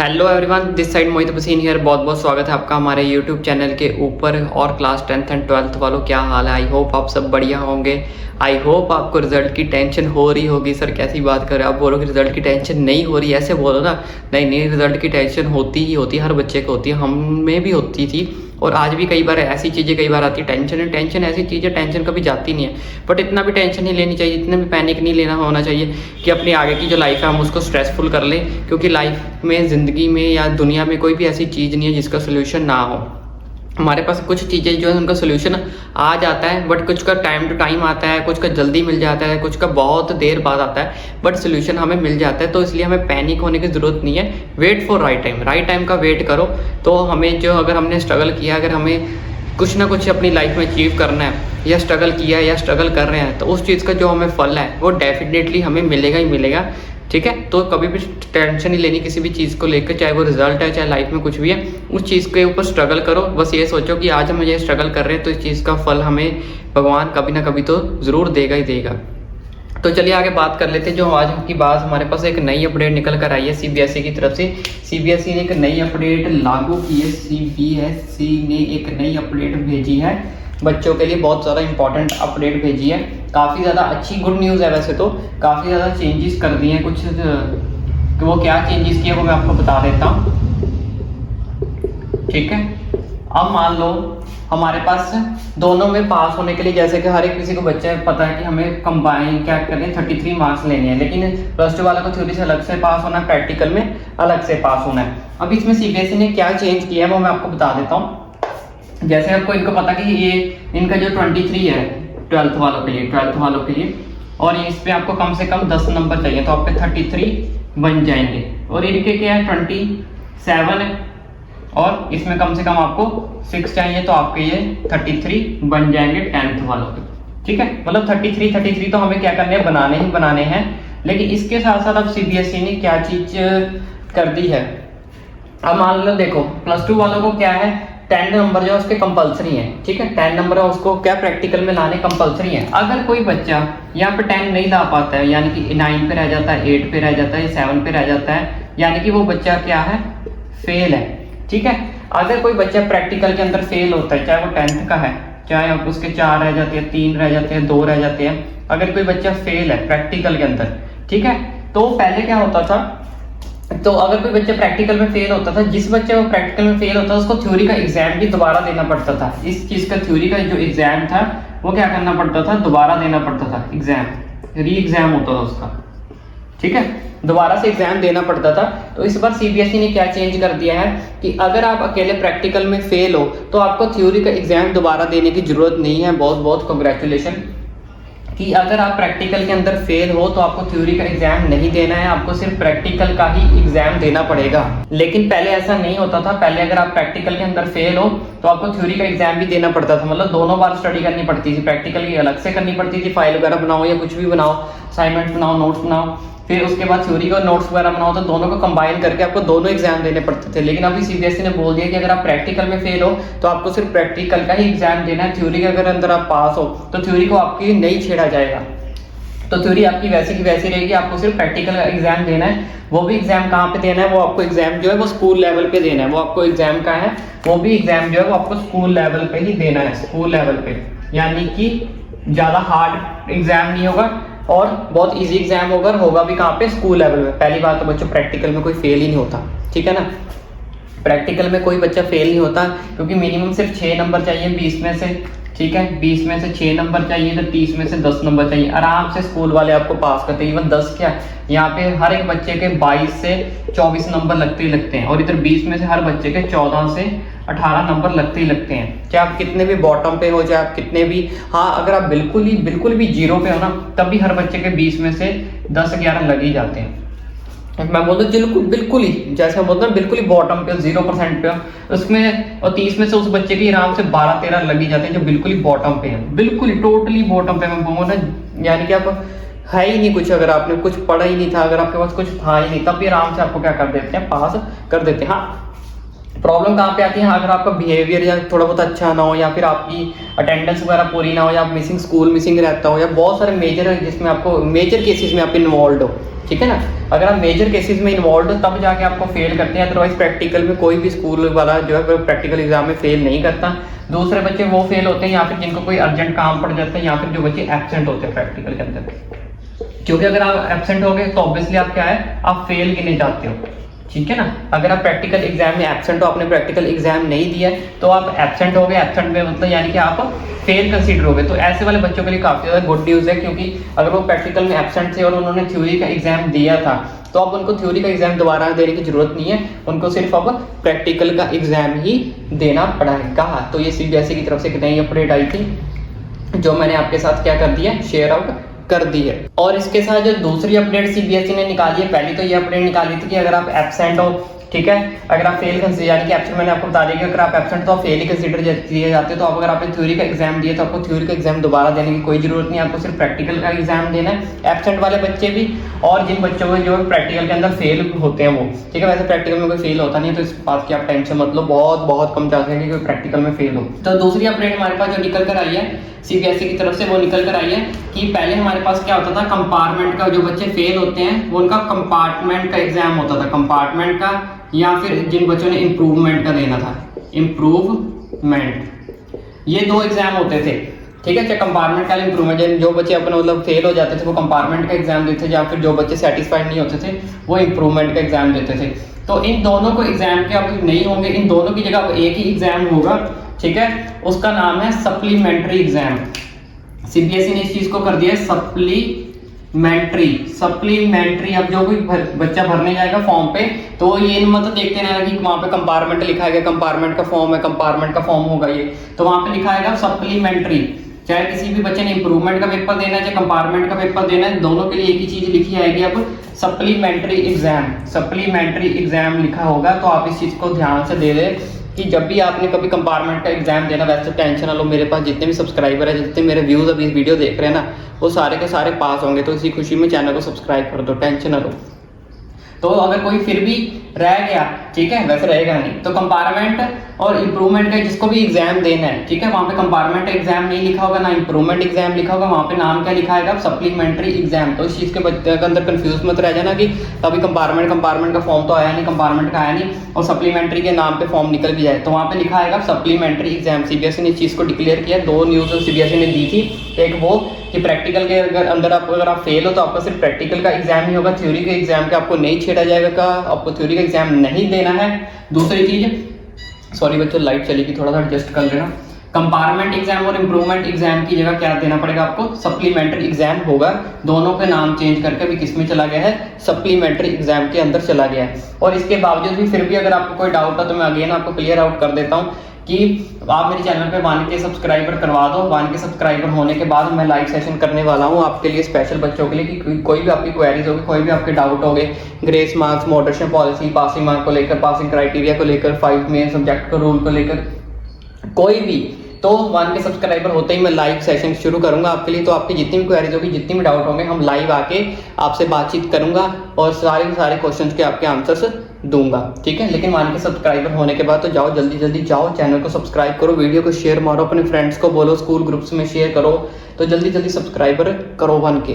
Hello everyone, this side Mohit Hussain here. बहुत बहुत स्वागत है आपका हमारे यूट्यूब चैनल के ऊपर। और क्लास 10th एंड 12th वालों, क्या हाल है? आई होप आप सब बढ़िया होंगे। आई होप आपको रिजल्ट की टेंशन हो रही होगी। सर कैसी बात कर रहे हो आप? बोलोगे रिजल्ट की टेंशन नहीं हो रही, ऐसे बोलो ना। नहीं नहीं, रिजल्ट की टेंशन होती ही होती है, हर बच्चे को होती है, हमें भी होती थी। और आज भी कई बार ऐसी चीज़ें कई बार आती है। टेंशन ऐसी चीज़ है, टेंशन कभी जाती नहीं है। बट इतना भी टेंशन नहीं लेनी चाहिए, इतना भी पैनिक नहीं लेना होना चाहिए कि अपनी आगे की जो लाइफ है हम उसको स्ट्रेसफुल कर लें। क्योंकि लाइफ में, ज़िंदगी में या दुनिया में कोई भी ऐसी चीज़ नहीं है जिसका सोल्यूशन ना हो। हमारे पास कुछ चीज़ें जो है उनका सोल्यूशन आ जाता है, बट कुछ का टाइम टू टाइम आता है, कुछ का जल्दी मिल जाता है, कुछ का बहुत देर बाद आता है, बट सोल्यूशन हमें मिल जाता है। तो इसलिए हमें पैनिक होने की ज़रूरत नहीं है। वेट फॉर राइट टाइम का वेट करो। तो हमें जो, अगर हमने स्ट्रगल किया, अगर हमें कुछ ना कुछ अपनी लाइफ में अचीव करना है, या स्ट्रगल किया है या स्ट्रगल कर रहे हैं, तो उस चीज़ का जो हमें फल है वो डेफिनेटली हमें मिलेगा ही मिलेगा। ठीक है, तो कभी भी टेंशन नहीं लेनी किसी भी चीज़ को लेकर, चाहे वो रिजल्ट है चाहे लाइफ में कुछ भी है। उस चीज़ के ऊपर स्ट्रगल करो। बस ये सोचो कि आज हम ये स्ट्रगल कर रहे हैं तो इस चीज़ का फल हमें भगवान कभी ना कभी तो ज़रूर देगा ही देगा। तो चलिए आगे बात कर लेते हैं। जो आज की बात, हमारे पास एक नई अपडेट निकल कर आई है सीबीएसई की तरफ से। सीबीएसई ने एक नई अपडेट लागू की है। सीबीएसई ने एक नई अपडेट भेजी है बच्चों के लिए, बहुत ज़्यादा इंपॉर्टेंट अपडेट भेजी है। काफ़ी ज़्यादा अच्छी गुड न्यूज़ है। वैसे तो काफ़ी ज़्यादा चेंजेस कर दिए हैं कुछ, तो वो क्या चेंजेस किए वो मैं आपको बता देता हूँ। ठीक है, अब मान लो हमारे पास दोनों में पास होने के लिए, जैसे कि हर एक किसी को बच्चे पता है कि हमें कंबाइन क्या करें, 33 मार्क्स लेने हैं। लेकिन प्लस टू वाला को थ्योरी से अलग से पास होना है, प्रैक्टिकल में अलग से पास होना है। अब इसमें सीबीएसई ने क्या चेंज किया है वो मैं आपको बता देता हूँ। जैसे आपको इनको पता कि ये इनका जो 23 है 12th वालों के लिए, और इस पे आपको कम से कम 10 नंबर चाहिए, तो आपके 33 बन जाएंगे। और इनके क्या है 27 है, और इसमें कम से कम आपको 6 चाहिए, तो आपके ये 33 बन जाएंगे 10th वालों के। ठीक है, मतलब 33 तो हमें क्या करने हैं, बनाने ही बनाने हैं। लेकिन इसके साथ साथ अब सीबीएसई ने क्या चीज कर दी है। अब मान लो देखो, प्लस टू वालों को क्या है, 10 नंबर जो है उसके कंपलसरी है। ठीक है, 10 नंबर है उसको क्या प्रैक्टिकल में लाने कंपलसरी है। अगर कोई बच्चा यहाँ पे 10 नहीं ला पाता है, यानी कि 9 पे रह जाता है, 8 पे रह जाता है, 7 पे रह जाता है, यानी कि वो बच्चा क्या है, फेल है। ठीक है, अगर कोई बच्चा प्रैक्टिकल के अंदर फेल होता है, चाहे वो 10th का है, चाहे अब उसके 4 रह जाते हैं, 3 रह जाते हैं, 2 रह जाते हैं, अगर कोई बच्चा फेल है प्रैक्टिकल के अंदर, ठीक है, तो पहले क्या होता था, तो अगर कोई बच्चा प्रैक्टिकल में फेल होता था, जिस बच्चे वो प्रैक्टिकल में फेल होता था उसको थ्योरी का एग्जाम भी दोबारा देना पड़ता था। इस चीज का थ्योरी का जो एग्जाम था वो क्या करना पड़ता था, दोबारा देना पड़ता था एग्जाम, री एग्जाम होता था उसका। ठीक है, दोबारा से एग्जाम देना पड़ता था। तो इस बार सीबीएसई ने क्या चेंज कर दिया है कि अगर आप अकेले प्रैक्टिकल में फेल हो तो आपको थ्योरी का एग्जाम दोबारा देने की जरूरत नहीं है। बहुत बहुत कांग्रेचुलेशन कि अगर आप प्रैक्टिकल के अंदर फेल हो तो आपको थ्योरी का एग्जाम नहीं देना है, आपको सिर्फ प्रैक्टिकल का ही एग्जाम देना पड़ेगा। लेकिन पहले ऐसा नहीं होता था। पहले अगर आप प्रैक्टिकल के अंदर फेल हो तो आपको थ्योरी का एग्जाम भी देना पड़ता था, मतलब दोनों बार स्टडी करनी पड़ती थी। प्रैक्टिकल की अलग से करनी पड़ती थी, फाइल वगैरह बनाओ या कुछ भी बनाओ, असाइनमेंट बनाओ, नोट्स बनाओ, फिर उसके बाद थ्योरी का नोट्स वगैरह बनाओ, तो दोनों को कंबाइन करके आपको दोनों एग्जाम देने पड़ते थे। लेकिन अभी सीबीएसई ने बोल दिया कि अगर आप प्रैक्टिकल में फेल हो तो आपको सिर्फ प्रैक्टिकल का ही एग्जाम देना है। थ्योरी के अगर अंदर आप पास हो तो थ्योरी को आपकी नहीं छेड़ा जाएगा, तो थ्योरी आपकी वैसी की वैसी रहेगी। आपको सिर्फ प्रैक्टिकल का एग्जाम देना है। वो भी एग्जाम कहाँ पे देना है, वो आपको एग्जाम जो है वो स्कूल लेवल पे देना है। वो आपको एग्जाम का है, वो भी एग्जाम जो है वो आपको स्कूल लेवल पे ही देना है, स्कूल लेवल पे, यानी कि ज्यादा हार्ड एग्जाम नहीं होगा और बहुत इजी एग्जाम होगा भी कहाँ पे, स्कूल लेवल में। पहली बात तो बच्चों, प्रैक्टिकल में कोई फेल ही नहीं होता। ठीक है ना, प्रैक्टिकल में कोई बच्चा फेल नहीं होता, क्योंकि मिनिमम सिर्फ 6 नंबर चाहिए 20 में से। ठीक है, 20 में से 6 नंबर चाहिए, तो 30 में से 10 नंबर चाहिए। आराम से स्कूल वाले आपको पास करते हैं। इवन 10 क्या, यहाँ पे हर एक बच्चे के 22 से 24 नंबर लगते ही लगते हैं, और इधर 20 में से हर बच्चे के 14 से 18 नंबर लगते ही लगते हैं। चाहे आप कितने भी बॉटम पे हो, चाहे आप कितने भी, हाँ अगर आप बिल्कुल भी जीरो पे हो ना, तब भी हर बच्चे के 20 में से 10-11 लग ही जाते हैं। मैं बोलता हूँ बिल्कुल ही, जैसे हम बोलते हैं बिल्कुल ही बॉटम पे 0% पे, उसमें और 30 में से उस बच्चे की आराम से 12-13 लग ही जाते हैं जो बिल्कुल ही बॉटम पे है, बिल्कुल ही टोटली बॉटम पे। मैं बोलूँ ना, यानी कि आप है ही नहीं कुछ, अगर आपने कुछ पढ़ा ही नहीं था, अगर आपके पास कुछ था ही नहीं, तब भी आराम से आपको क्या कर देते हैं, पास कर देते हैं। हाँ, प्रॉब्लम कहाँ पे आती है, अगर आपका बिहेवियर या थोड़ा बहुत अच्छा ना हो, या फिर आपकी अटेंडेंस वगैरह पूरी ना हो, या मिसिंग स्कूल मिसिंग रहता हो, या बहुत सारे मेजर है जिसमें आपको मेजर केसेस में आप इन्वॉल्व हो, ठीक है ना। अगर आप मेजर केसेस में इन्वॉल्व हो तब जाके आपको फेल करते हैं, अदरवाइज प्रैक्टिकल में कोई भी स्कूल वाला जो है प्रैक्टिकल एग्जाम में फेल नहीं करता। दूसरे बच्चे वो फेल होते हैं या फिर जिनको कोई अर्जेंट काम पड़ जाता है, या फिर जो बच्चे एब्सेंट होते हैं प्रैक्टिकल के अंदर, क्योंकि अगर आप एब्सेंट हो गए तो ऑब्वियसली आप क्या है, आप फेल गिने जाते हो, ठीक है ना। अगर आप प्रैक्टिकल एग्जाम में एब्सेंट हो, आपने प्रैक्टिकल एग्जाम नहीं दिया तो आप एब्सेंट हो गए, एब्सेंट में मतलब यानी कि आप फेल कंसीडर हो गए। तो ऐसे वाले बच्चों के लिए काफ़ी ज़्यादा गुड न्यूज़ है, क्योंकि अगर वो प्रैक्टिकल में एब्सेंट थे और उन्होंने थ्योरी का एग्जाम दिया था तो अब उनको थ्योरी का एग्जाम दोबारा देने की जरूरत नहीं है, उनको सिर्फ अब प्रैक्टिकल का एग्जाम ही देना पड़ेगा। तो ये CBSE की तरफ से एक नई अपडेट आई थी जो मैंने आपके साथ क्या कर दिया, शेयर आउट कर दी है। और इसके साथ जो दूसरी अपडेट CBSE ने निकाली है, पहली तो ये अपडेट निकाली थी कि अगर आप एब्सेंट हो, ठीक है, अगर आप फेल कंसीडर यानी कि एब्सेंट, मैंने आपको बता दिया कि अगर आप एब्सेंट तो आप फेल ही कंसीडर किए जाते हो। तो अब अगर आपने थ्योरी का एग्जाम दिया तो आपको थ्योरी का एग्जाम दोबारा देने की कोई जरूरत नहीं है, आपको सिर्फ प्रैक्टिकल का एग्जाम देना है। एब्सेंट वाले बच्चे भी और जिन बच्चों को जो प्रैक्टिकल के अंदर फेल होते हैं वो, ठीक है, वैसे प्रैक्टिकल में कोई फेल होता नहीं है, तो इस बात की आप टेंशन मत लो, बहुत कम चांस है कि कोई प्रैक्टिकल में फेल हो। तो दूसरी अपडेट हमारे पास जो निकल कर आई है CBSE की तरफ से, वो निकल कर आई है कि पहले हमारे पास क्या होता था, कंपार्टमेंट का जो बच्चे फेल होते हैं वो उनका कंपार्टमेंट का एग्जाम होता था, कंपार्टमेंट का, या फिर जिन बच्चों ने इम्प्रूवमेंट का देना था, इम्प्रूवमेंट, ये दो एग्जाम होते थे, ठीक है। चाहे कंपार्टमेंट का इम्प्रूवमेंट, जो बच्चे अपने मतलब फेल हो जाते थे वो कंपार्टमेंट का एग्जाम देते थे, या फिर जो बच्चे सेटिस्फाइड नहीं होते थे वो इम्प्रूवमेंट का एग्जाम देते थे। तो इन दोनों को एग्जाम के अब नहीं होंगे, इन दोनों की जगह अब एक ही एग्जाम होगा, ठीक है, उसका नाम है सप्लीमेंट्री एग्जाम। CBSE ने इस चीज को कर दिया है सप्लीमेंट्री। अब जो कोई बच्चा भरने जाएगा फॉर्म पे तो ये मतलब देखते रहना कि वहां पे कंपार्टमेंट लिखा है, कंपार्टमेंट का फॉर्म है, कंपार्टमेंट का फॉर्म होगा ये, तो वहां पे लिखा है सप्लीमेंट्री। चाहे किसी भी बच्चे ने इंप्रूवमेंट का पेपर देना है चाहे कंपार्टमेंट का पेपर देना है, दोनों के लिए एक ही चीज लिखी आएगी, अब सप्लीमेंट्री एग्जाम लिखा होगा। तो आप इस चीज को ध्यान से दे दे कि जब भी आपने कभी कंपार्टमेंट का एग्जाम देना, वैसे टेंशन ना लो, मेरे पास जितने भी सब्सक्राइबर है, जितने मेरे व्यूज अभी इस वीडियो देख रहे हैं ना, वो सारे के सारे पास होंगे। तो इसी खुशी में चैनल को सब्सक्राइब कर दो, टेंशन ना लो। तो अगर कोई फिर भी रह गया, ठीक है, वैसे रहेगा नहीं, तो कंपार्टमेंट और इंप्रूवमेंट का जिसको भी एग्जाम देना है, ठीक है, वहां पे कंपार्टमेंट एग्जाम नहीं लिखा होगा ना इंप्रूवमेंट एग्जाम लिखा होगा, वहां पे नाम क्या लिखा है, सप्लीमेंट्री एग्जाम। तो इस चीज के बच्चे के अंदर कंफ्यूज मत रह जाना कि अभी कंपार्टमेंट का फॉर्म तो आया नहीं, कंपार्टमेंट का आया नहीं और सप्लीमेंट्री के नाम पे फॉर्म निकल भी जाए, तो वहां पे लिखा है सप्लीमेंट्री एग्जाम। CBSE ने इस चीज को डिक्लेयर किया। दो न्यूज CBSE ने दी थी, एक वो कि प्रैक्टिकल के अंदर अगर आप फेल हो तो आपका सिर्फ प्रैक्टिकल का एग्जाम ही होगा, थ्योरी के एग्जाम के आपको नहीं छेड़ा जाएगा, आपको थ्योरी का एग्जाम नहीं देना है। दूसरी चीज, सॉरी बच्चों लाइट चली गई, थोड़ा सा एडजस्ट कर लेना, कंपार्टमेंट एग्जाम और इंप्रूवमेंट एग्जाम की जगह क्या देना पड़ेगा आपको, सप्लीमेंट्री एग्जाम होगा। दोनों के नाम चेंज करके भी किस में चला गया है, सप्लीमेंट्री एग्जाम के अंदर चला गया है। और इसके बावजूद भी फिर भी अगर आपको कोई डाउट है तो मैं अगेन आपको क्लियर आउट कर देता हूँ कि आप मेरे चैनल पे 1K सब्सक्राइबर करवा दो। 1K सब्सक्राइबर होने के बाद मैं लाइव सेशन करने वाला हूँ आपके लिए, स्पेशल बच्चों के लिए, कि कोई भी आपकी क्वेरीज होगी, कोई भी आपके डाउट होंगे, grace marks, moderation policy, passing mark को लेकर, पासिंग क्राइटेरिया को लेकर, 5 मेन सब्जेक्ट का रूल को लेकर, कोई भी, तो 1K सब्सक्राइबर होते ही मैं लाइव सेशन शुरू करूंगा आपके लिए। तो आपकी जितनी भी क्वेरीज होगी, जितनी भी डाउट होंगे, हम लाइव आके आपसे बातचीत करूंगा और सारे क्वेश्चंस के आपके आंसर्स दूंगा, ठीक है। लेकिन 1K सब्सक्राइबर होने के बाद तो जाओ, जल्दी जाओ, चैनल को सब्सक्राइब करो, वीडियो को शेयर मारो, अपने फ्रेंड्स को बोलो, स्कूल ग्रुप्स में शेयर करो, तो जल्दी सब्सक्राइबर करो 1K।